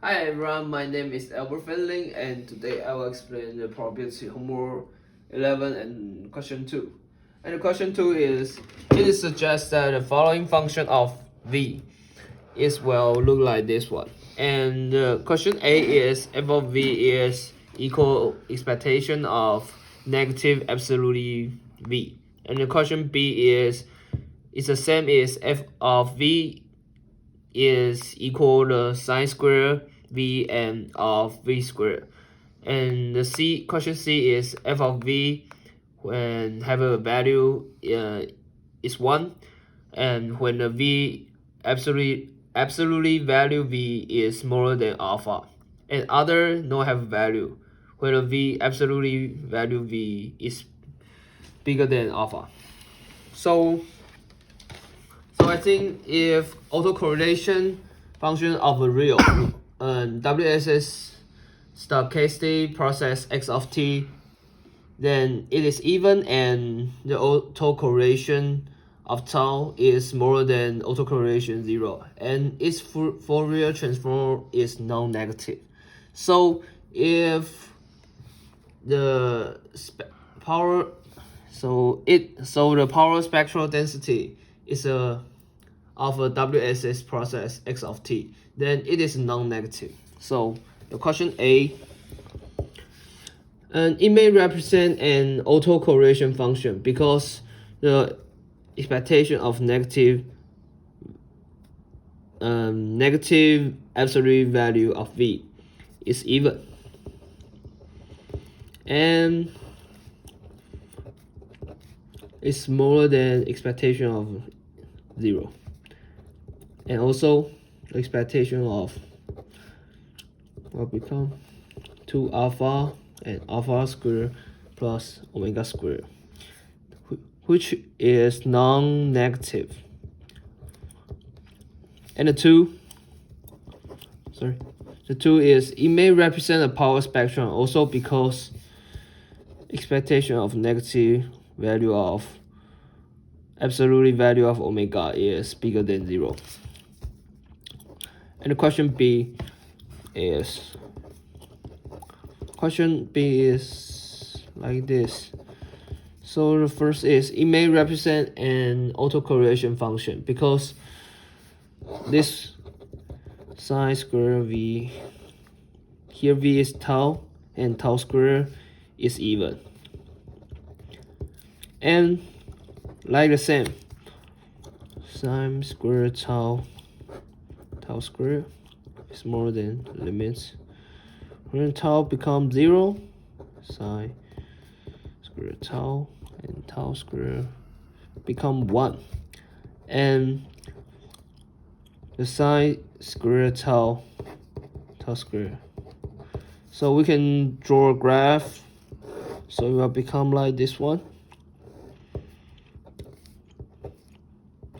Hi everyone, my name is Albert-fang and today I will explain the probability homework 11 and question 2. And the question 2 is, it suggests that the following function of v will look like this one. And question A is f of v is equal expectation of negative absolute v. And the question B is the same as f of v is equal to sine square v and of v squared. And the question C is f of v when have a value is 1, and when the v absolutely value v is smaller than alpha, and other no have value when the v absolutely value v is bigger than alpha. So I think if autocorrelation function of a real WSS stochastic process x of t, then it is even and the autocorrelation of tau is smaller than autocorrelation 0, and its Fourier transform is non-negative. So if the power the power spectral density is of a WSS process x of t, then it is non-negative. So the question A, and it may represent an autocorrelation function because the expectation of negative absolute value of v is even, and is smaller than expectation of 0, and also the expectation of will become 2 alpha and alpha squared plus omega squared, which is non-negative. And the 2 is it may represent a power spectrum also because expectation of negative value of absolute value of omega is bigger than 0. And the question B is like this. So the first is it may represent an autocorrelation function because this sine square v, here v is tau and tau square is even, and like the same sine square tau square is more than limits when tau becomes 0, sine square tau and tau square become 1, and the sine square tau square. So we can draw a graph, so it will become like this one,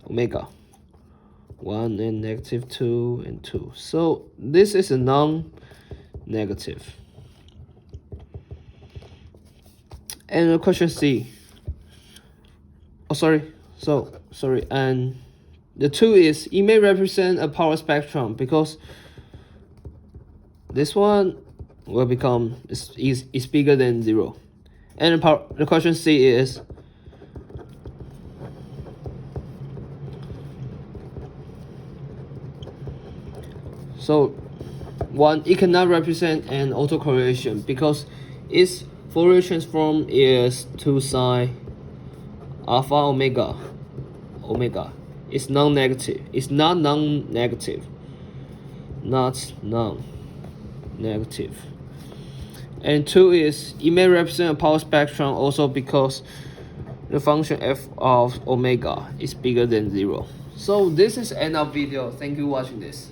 omega 1 and negative 2 and 2. So this is a non-negative. And the question C, and the 2 is it may represent a power spectrum because this one will become is bigger than 0. And the question C is so 1, it cannot represent an autocorrelation because its Fourier transform is 2 sine alpha omega. It's non-negative. It's not non-negative. Not non-negative. And 2 is it may represent a power spectrum also because the function f of omega is bigger than 0. So this is end of video. Thank you for watching this.